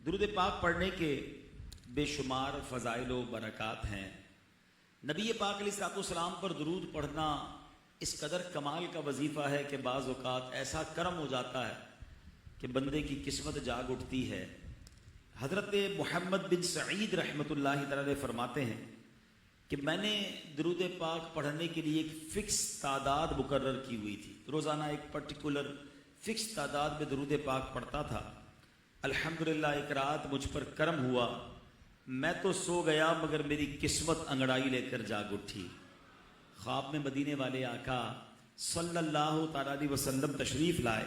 درود پاک پڑھنے کے بے شمار فضائل و برکات ہیں۔ نبی پاک علیہ الصلوۃ والسلام پر درود پڑھنا اس قدر کمال کا وظیفہ ہے کہ بعض اوقات ایسا کرم ہو جاتا ہے کہ بندے کی قسمت جاگ اٹھتی ہے۔ حضرت محمد بن سعید رحمۃ اللہ تعالی فرماتے ہیں کہ میں نے درود پاک پڑھنے کے لیے ایک فکس تعداد مقرر کی ہوئی تھی، روزانہ ایک پرٹیکولر فکس تعداد میں درود پاک پڑھتا تھا۔ الحمدللہ ایک رات مجھ پر کرم ہوا، میں تو سو گیا مگر میری قسمت انگڑائی لے کر جاگ اٹھی۔ خواب میں مدینے والے آقا صلی اللہ تعالی علیہ وسلم تشریف لائے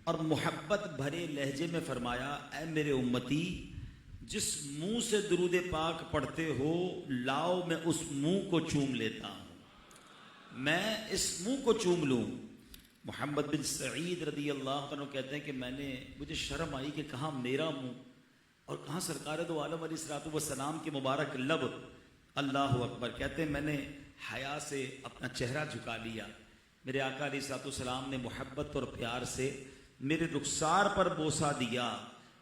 اور محبت بھرے لہجے میں فرمایا، اے میرے امتی، جس منہ سے درود پاک پڑھتے ہو لاؤ میں اس منہ کو چوم لیتا ہوں، میں اس منہ کو چوم لوں۔ محمد بن سعید رضی اللہ عنہ کہتے ہیں کہ مجھے شرم آئی کہ کہاں میرا منہ اور کہاں سرکار دو عالم علیہ الصلوۃ والسلام کے مبارک لب۔ اللہ اکبر، کہتے ہیں میں نے حیا سے اپنا چہرہ جھکا لیا، میرے آقا علیہ الصلوۃ والسلام نے محبت اور پیار سے میرے رخسار پر بوسہ دیا۔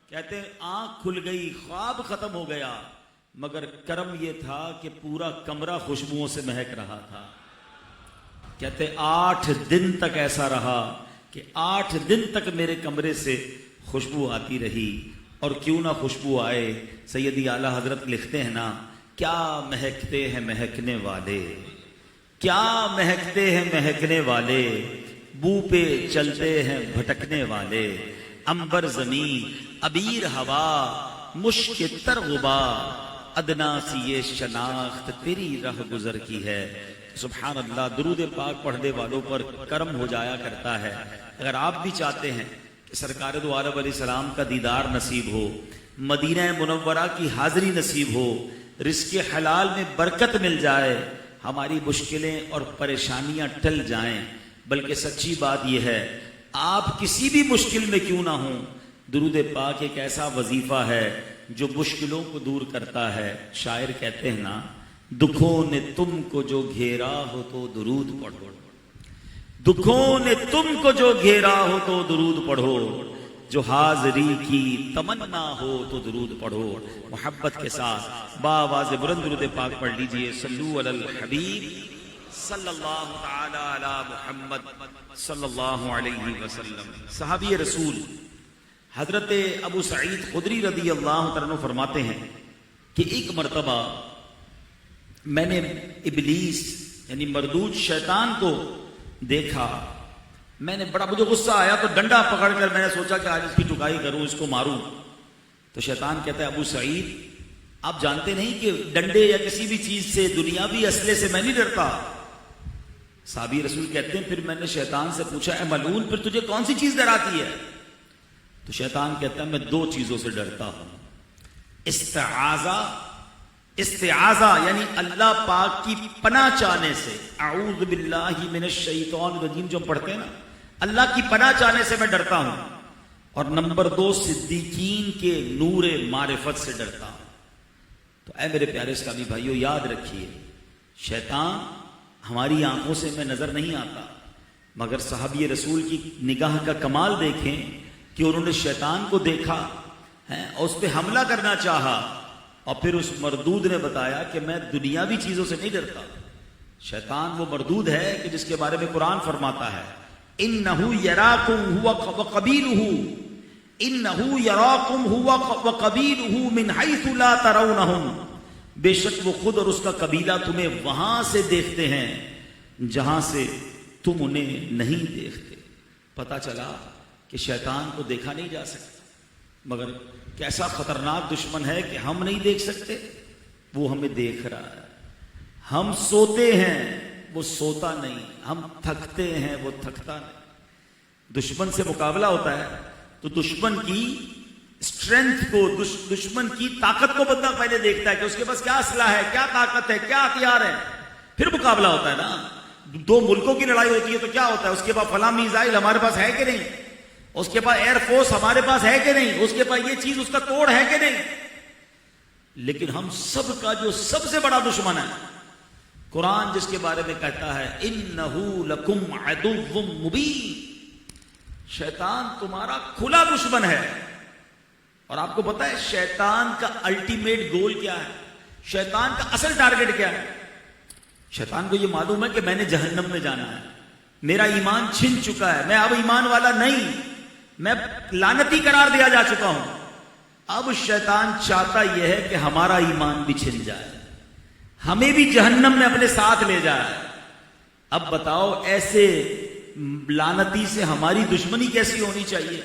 کہتے ہیں آنکھ کھل گئی، خواب ختم ہو گیا، مگر کرم یہ تھا کہ پورا کمرہ خوشبوؤں سے مہک رہا تھا۔ کہتے 8 دن تک ایسا رہا کہ 8 دن تک میرے کمرے سے خوشبو آتی رہی، اور کیوں نہ خوشبو آئے، سیدی اعلیٰ حضرت لکھتے ہیں نا، کیا مہکتے ہیں مہکنے والے، کیا مہکتے ہیں مہکنے والے، بو پہ چلتے ہیں بھٹکنے والے، عنبر زمین عبیر ہوا مشک تر غبار، ادنا سی یہ شناخت تیری رہ گزر کی ہے۔ سبحان اللہ، درود پاک پڑھنے والوں پر کرم ہو جایا کرتا ہے۔ اگر آپ بھی چاہتے ہیں کہ سرکار دو عالم علیہ السلام کا دیدار نصیب ہو، مدینہ منورہ کی حاضری نصیب ہو، رزق حلال میں برکت مل جائے، ہماری مشکلیں اور پریشانیاں ٹل جائیں، بلکہ سچی بات یہ ہے آپ کسی بھی مشکل میں کیوں نہ ہوں، درود پاک ایک ایسا وظیفہ ہے جو مشکلوں کو دور کرتا ہے۔ شاعر کہتے ہیں نا، دکھوں نے تم کو جو گھیرا ہو تو درود پڑھو، دکھوں نے تم کو جو گھیرا ہو تو درود پڑھو، جو حاضری کی تمنا ہو تو درود پڑھو۔ محبت کے ساتھ بآواز بلند درود پاک پڑھ لیجئے، صلو علی الحبیب صلی اللہ تعالی علی محمد صلی اللہ علیہ وسلم۔ صحابی رسول حضرت ابو سعید خدری رضی اللہ عنہ فرماتے ہیں کہ ایک مرتبہ میں نے ابلیس یعنی مردود شیطان کو دیکھا، مجھے غصہ آیا تو ڈنڈا پکڑ کر میں نے سوچا کہ آج اس کی ٹکائی کروں، اس کو ماروں۔ تو شیطان کہتا ہے، ابو سعید آپ جانتے نہیں کہ ڈنڈے یا کسی بھی چیز سے، دنیاوی اسلحے سے میں نہیں ڈرتا۔ صحابی رسول کہتے ہیں پھر میں نے شیطان سے پوچھا، اے ملعون پھر تجھے کون سی چیز ڈراتی ہے؟ تو شیطان کہتا ہے میں 2 چیزوں سے ڈرتا ہوں، استعاذہ یعنی اللہ پاک کی پناہ چاہنے سے، اعوذ باللہ من الشیطان الرجیم جو ہم پڑھتے ہیں نا، اللہ کی پناہ چاہنے سے میں ڈرتا ہوں، اور نمبر 2 صدیقین کے نور معرفت سے ڈرتا ہوں۔ تو اے میرے پیارے اسلامی بھائیو، یاد رکھیے شیطان ہماری آنکھوں سے میں نظر نہیں آتا، مگر صحابی رسول کی نگاہ کا کمال دیکھیں کہ انہوں نے شیطان کو دیکھا اور اس پہ حملہ کرنا چاہا، اور پھر اس مردود نے بتایا کہ میں دنیاوی چیزوں سے نہیں ڈرتا۔ شیطان وہ مردود ہے کہ جس کے بارے میں قرآن فرماتا ہے، اِنَّهُ يَرَاكُمْ هُوَ وَقَبِيلُهُ اِنَّهُ يَرَاكُمْ هُوَ وَقَبِيلُهُ مِنْ حَيْثُ لَا تَرَوْنَهُمْ، بے شک وہ خود اور اس کا قبیلہ تمہیں وہاں سے دیکھتے ہیں جہاں سے تم انہیں نہیں دیکھتے۔ پتہ چلا کہ شیطان کو دیکھا نہیں جا سکتا، مگر کیسا خطرناک دشمن ہے کہ ہم نہیں دیکھ سکتے، وہ ہمیں دیکھ رہا ہے۔ ہم سوتے ہیں، وہ سوتا نہیں، ہم تھکتے ہیں، وہ تھکتا نہیں۔ دشمن سے مقابلہ ہوتا ہے تو دشمن کی اسٹرینتھ کو، دشمن کی طاقت کو بندہ پہلے دیکھتا ہے کہ اس کے پاس کیا اسلحہ ہے، کیا طاقت ہے، کیا ہتھیار ہے، پھر مقابلہ ہوتا ہے نا۔ 2 ملکوں کی لڑائی ہوتی ہے تو کیا ہوتا ہے، اس کے پاس فلاں میزائل ہمارے پاس ہے کہ نہیں، اس کے پاس ایئر فورس ہمارے پاس ہے کہ نہیں، اس کے پاس یہ چیز، اس کا توڑ ہے کہ نہیں۔ لیکن ہم سب کا جو سب سے بڑا دشمن ہے، قرآن جس کے بارے میں کہتا ہے اِنَّهُ لَكُمْ عَدُوٌّ مُبِينٌ، شیطان تمہارا کھلا دشمن ہے۔ اور آپ کو پتا ہے شیطان کا الٹیمیٹ گول کیا ہے؟ شیطان کا اصل ٹارگٹ کیا ہے؟ شیطان کو یہ معلوم ہے کہ میں نے جہنم میں جانا ہے، میرا ایمان چھن چکا ہے، میں اب ایمان والا نہیں، میں لعنتی قرار دیا جا چکا ہوں۔ اب شیطان چاہتا یہ ہے کہ ہمارا ایمان بھی چھن جائے، ہمیں بھی جہنم میں اپنے ساتھ لے جائے۔ اب بتاؤ ایسے لعنتی سے ہماری دشمنی کیسی ہونی چاہیے؟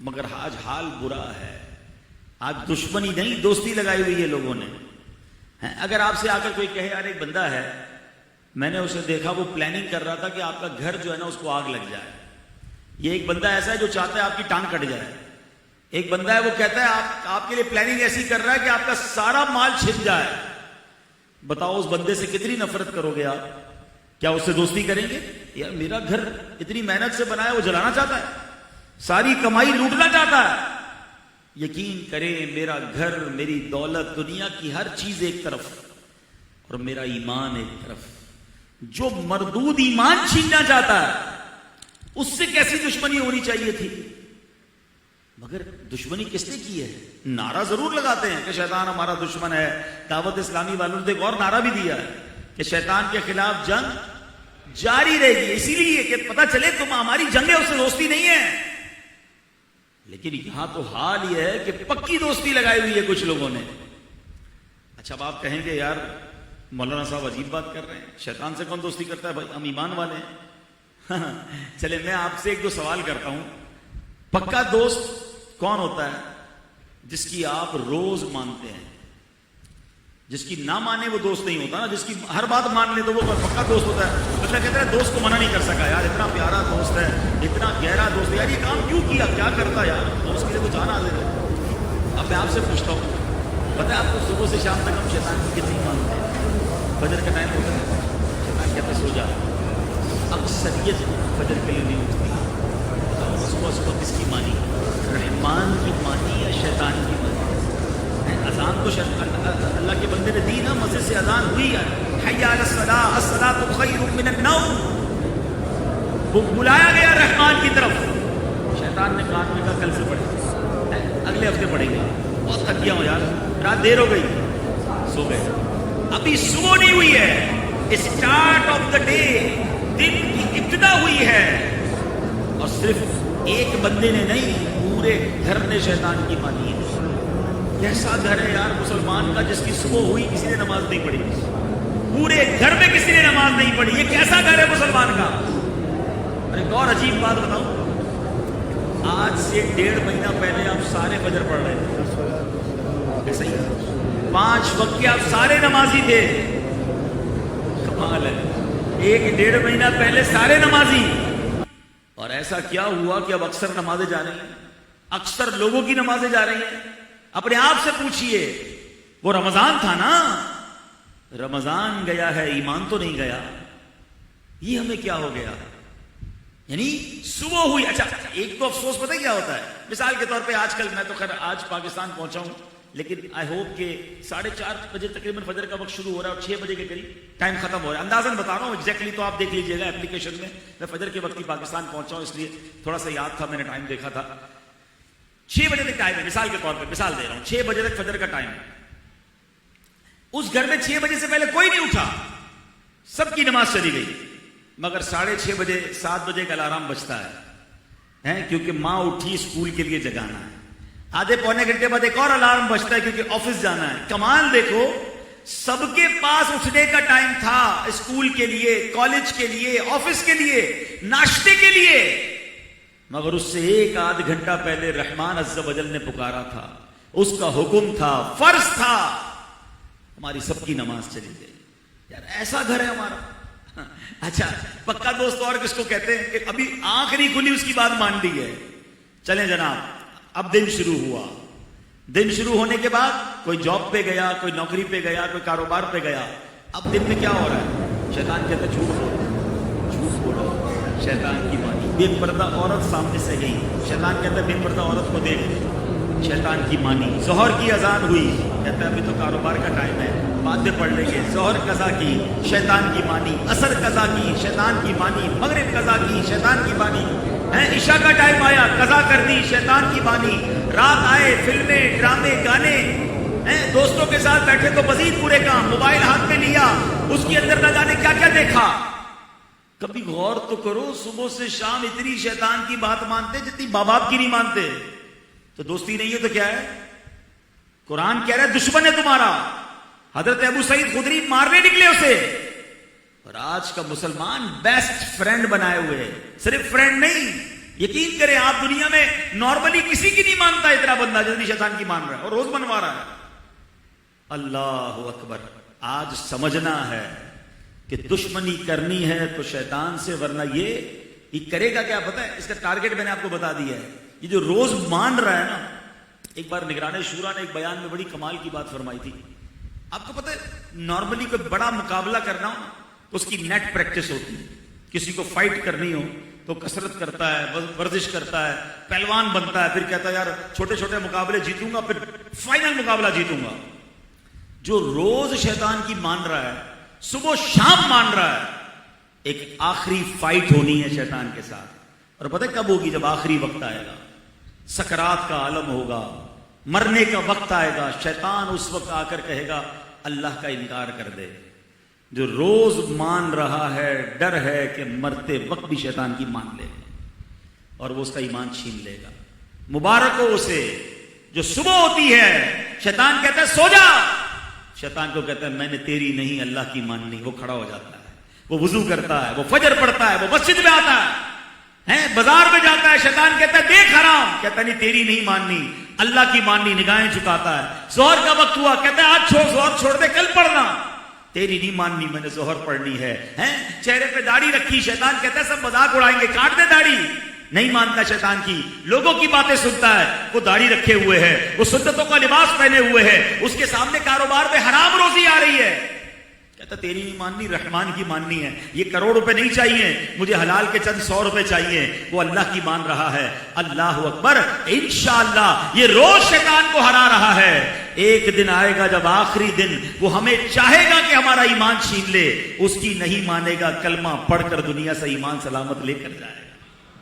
مگر آج حال برا ہے، آج دشمنی نہیں دوستی لگائی ہوئی ہے لوگوں نے۔ اگر آپ سے آ کر کوئی کہے یار ایک بندہ ہے، میں نے اسے دیکھا وہ پلاننگ کر رہا تھا کہ آپ کا گھر جو ہے نا اس کو آگ لگ جائے، یہ ایک بندہ ایسا ہے جو چاہتا ہے آپ کی ٹانگ کٹ جائے، ایک بندہ ہے وہ کہتا ہے آپ کے لیے پلاننگ ایسی کر رہا ہے کہ آپ کا سارا مال چھن جائے، بتاؤ اس بندے سے کتنی نفرت کرو گے آپ؟ کیا اس سے دوستی کریں گے؟ یار میرا گھر اتنی محنت سے بنایا وہ جلانا چاہتا ہے، ساری کمائی لوٹنا چاہتا ہے۔ یقین کریں میرا گھر، میری دولت، دنیا کی ہر چیز ایک طرف اور میرا ایمان ایک طرف۔ جو مردود ایمان چھیننا چاہتا ہے اس سے کیسی دشمنی ہونی چاہیے تھی؟ مگر دشمنی کس نے کی ہے؟ نعرہ ضرور لگاتے ہیں کہ شیطان ہمارا دشمن ہے، دعوت اسلامی والوں نے ایک اور نعرہ بھی دیا ہے کہ شیطان کے خلاف جنگ جاری رہے گی، اسی لیے کہ پتہ چلے تم ہماری جنگ ہے اس سے دوستی نہیں ہے۔ لیکن یہاں تو حال یہ ہے کہ پکی دوستی لگائی ہوئی ہے کچھ لوگوں نے۔ اچھا اب آپ کہیں گے یار مولانا صاحب عجیب بات کر رہے ہیں، شیطان سے کون دوستی کرتا ہے؟ بھائی ہم ایمان والے ہیں۔ چلے میں آپ سے ایک دو سوال کرتا ہوں، پکا دوست کون ہوتا ہے؟ جس کی آپ روز مانتے ہیں، جس کی نہ مانے وہ دوست نہیں ہوتا نا، جس کی ہر بات مان لے تو وہ پکا دوست ہوتا ہے۔ بچہ کہتا ہے دوست کو منع نہیں کر سکا، یار اتنا پیارا دوست ہے، اتنا گہرا دوست ہے، یار یہ کام کیوں کیا، کیا کرتا یار، دوست کے لیے تو جان حاضر ہے۔ اب میں آپ سے پوچھتا ہوں، پتہ ہے آپ کو صبح سے شام تک ہم شیطان کی کتنی مانتے ہیں؟ فجر کا ٹائم ہوتا ہے، شیطان کہتا ہے سو جا، اکثریت فجر کے لیے نہیں اٹھتی۔ صبح کس کی مانی؟ رحمان کی مانی یا شیطان کی مانی؟ اذان تو اللہ کے بندے نے دی نا، مسجد سے اذان ہوئی ہے، حی علی الصلاۃ، الصلاۃ خیر من النوم، وہ بلایا گیا رحمان کی طرف۔ شیطان نے کہا کل سے پڑھیں، اگلے ہفتے پڑھیں گے، بہت تھک گیا ہوں یار، رات دیر ہو گئی، سو گئے۔ ابھی صبح نہیں ہوئی ہے، اسٹارٹ آف دا ڈے، دن کی ابتدا ہوئی ہے، اور صرف ایک بندے نے نہیں پورے گھر نے شیطان کی مانی ہے۔ کیسا گھر ہے یار مسلمان کا جس کی صبح ہوئی کسی نے نماز نہیں پڑھی، پورے گھر میں کسی نے نماز نہیں پڑھی؟ یہ کیسا گھر ہے مسلمان کا؟ اور ایک اور عجیب بات بتاؤں، آج سے 1.5 مہینہ پہلے آپ سارے فجر پڑھ رہے تھے، ایسا ہی 5 وقت کے آپ سارے نمازی تھے، کمال ہے، 1.5 مہینہ پہلے سارے نمازی۔ اور ایسا کیا ہوا کہ اب اکثر نمازیں جا رہی ہیں، اکثر لوگوں کی نمازیں جا رہی ہیں؟ اپنے آپ سے پوچھئے، وہ رمضان تھا نا، رمضان گیا ہے ایمان تو نہیں گیا، یہ ہمیں کیا ہو گیا؟ یعنی صبح ہوئی، اچھا ایک تو افسوس پتہ کیا ہوتا ہے، مثال کے طور پہ آج کل میں تو خیر آج پاکستان پہنچا ہوں، لیکن آئی ہوپ کہ 4:30 بجے تقریباً فجر کا وقت شروع ہو رہا ہے اور 6 بجے کے قریب ٹائم ختم ہو رہا ہے، اندازاً بتا رہا ہوں ایگزیکٹلی تو آپ دیکھ لیجئے گا اپلیکیشن میں فجر کے وقت ہی پاکستان پہنچا ہوں، اس لیے تھوڑا سا یاد تھا، میں نے ٹائم دیکھا تھا، 6 بجے تک ٹائم ہے، مثال کے طور پہ مثال دے رہا ہوں، 6 بجے تک فجر کا ٹائم ہے۔ اس گھر میں 6 بجے سے پہلے کوئی نہیں اٹھا، سب کی نماز چلی گئی، مگر 6:30 بجے 7 بجے کا الارم بجتا ہے، کیونکہ ماں اٹھی اسکول کے لیے جگانا ہے، آدھے پونے گھنٹے بعد ایک اور الارم بجتا ہے کیونکہ آفس جانا ہے۔ کمال دیکھو، سب کے پاس اٹھنے کا ٹائم تھا، اسکول کے لیے، کالج کے لیے، آفس کے لیے، ناشتے کے لیے، مگر اس سے 1 آدھ گھنٹہ پہلے رحمان عز و جل نے پکارا تھا، اس کا حکم تھا، فرض تھا، ہماری سب کی نماز چلی گئی۔ یار ایسا گھر ہے ہمارا۔ اچھا پکا دوست اور کس کو کہتے ہیں کہ ابھی آنکھ نہیں کھلی اس کی بات مان لی ہے۔ چلیں جناب، اب دن شروع ہوا، دن شروع ہونے کے بعد کوئی جاب پہ گیا، کوئی نوکری پہ گیا، کوئی کاروبار پہ گیا، اب دن میں کیا ہو رہا ہے؟ شیطان کہتا ہے جھوٹ بولو، جھوٹ بولو، شیطان کی مانی، بے پردہ عورت سامنے سے گئی، شیطان کہتا ہے بے پردہ عورت کو دیکھ، شیطان کی مانی۔ ظہر کی اذان ہوئی، کہتا ہے ابھی تو کاروبار کا ٹائم ہے، باتیں پڑھ لیں گے، ظہر قضا کی، شیطان کی مانی، عصر قضا کی، شیطان کی مانی، مغرب قضا کی، شیطان کی مانی، عشاء کا ٹائم آیا، قضا کر دی، شیطان کی مانی، رات آئے فلمیں ڈرامے گانے، دوستوں کے ساتھ بیٹھے تو مزید برے کام، موبائل ہاتھ میں لیا، اس کے اندر نہ جانے کیا کیا دیکھا۔ کبھی غور تو کرو، صبح سے شام اتنی شیطان کی بات مانتے جتنی ماں باپ کی نہیں مانتے، تو دوستی نہیں ہے تو کیا ہے؟ قرآن کہہ رہا ہے دشمن ہے تمہارا، حضرت ابو سعید خدری مارنے نکلے اسے، اور آج کا مسلمان بیسٹ فرینڈ بنائے ہوئے ہے۔ صرف فرینڈ نہیں، یقین کریں آپ دنیا میں نارملی کسی کی نہیں مانتا اتنا بندہ جتنی شیطان کی مان رہا ہے، اور روز بنوا رہا ہے۔ اللہ اکبر، آج سمجھنا ہے کہ دشمنی کرنی ہے تو شیطان سے، ورنہ یہ کرے گا کیا پتہ ہے؟ اس کا ٹارگٹ میں نے آپ کو بتا دیا ہے۔ یہ جو روز مان رہا ہے نا، ایک بار نگران شورا نے ایک بیان میں بڑی کمال کی بات فرمائی تھی۔ آپ کو پتہ ہے نارملی کوئی بڑا مقابلہ کرنا ہو تو اس کی نیٹ پریکٹس ہوتی ہے، کسی کو فائٹ کرنی ہو تو کسرت کرتا ہے، ورزش کرتا ہے، پہلوان بنتا ہے، پھر کہتا ہے یار چھوٹے چھوٹے مقابلے جیتوں گا، پھر فائنل مقابلہ جیتوں گا۔ جو روز شیطان کی مان رہا ہے، صبح شام مان رہا ہے، ایک آخری فائٹ ہونی ہے شیطان کے ساتھ، اور پتہ کب ہوگی؟ جب آخری وقت آئے گا، سکرات کا عالم ہوگا، مرنے کا وقت آئے گا، شیطان اس وقت آ کر کہے گا اللہ کا انکار کر دے۔ جو روز مان رہا ہے، ڈر ہے کہ مرتے وقت بھی شیطان کی مان لے گا اور وہ اس کا ایمان چھین لے گا۔ مبارک ہو اسے جو صبح ہوتی ہے شیطان کہتا ہے سو جا، شیطان کو کہتا ہے میں نے تیری نہیں اللہ کی ماننی، وہ کھڑا ہو جاتا ہے، وہ وضو کرتا ہے، وہ فجر پڑھتا ہے، وہ مسجد میں آتا ہے، بازار میں جاتا ہے، شیطان کہتا ہے دیکھ حرام، کہتا ہے نہیں تیری نہیں ماننی اللہ کی ماننی، نگاہیں جھکاتا ہے۔ ظہر کا وقت ہوا، کہتا ہے آج ظہر چھوڑ دے کل پڑھنا، تیری نہیں ماننی میں نے ظہر پڑھنی ہے۔ چہرے پہ داڑھی رکھی، شیطان کہتا ہے سب مذاق اڑائیں گے کاٹ دے داڑھی، نہیں مانتا شیطان کی، لوگوں کی باتیں سنتا ہے، وہ داڑھی رکھے ہوئے ہے، وہ سنتوں کا لباس پہنے ہوئے ہے، اس کے سامنے کاروبار میں حرام روزی آ رہی ہے، کہتا تیری نہیں ماننی رحمان کی ماننی ہے، یہ کروڑ روپے نہیں چاہیے مجھے، حلال کے چند 100 روپے چاہیے، وہ اللہ کی مان رہا ہے۔ اللہ اکبر، انشاءاللہ یہ روز شیطان کو ہرا رہا ہے۔ ایک دن آئے گا جب آخری دن وہ ہمیں چاہے گا کہ ہمارا ایمان چھین لے، اس کی نہیں مانے گا، کلمہ پڑھ کر دنیا سے ایمان سلامت لے کر جائے۔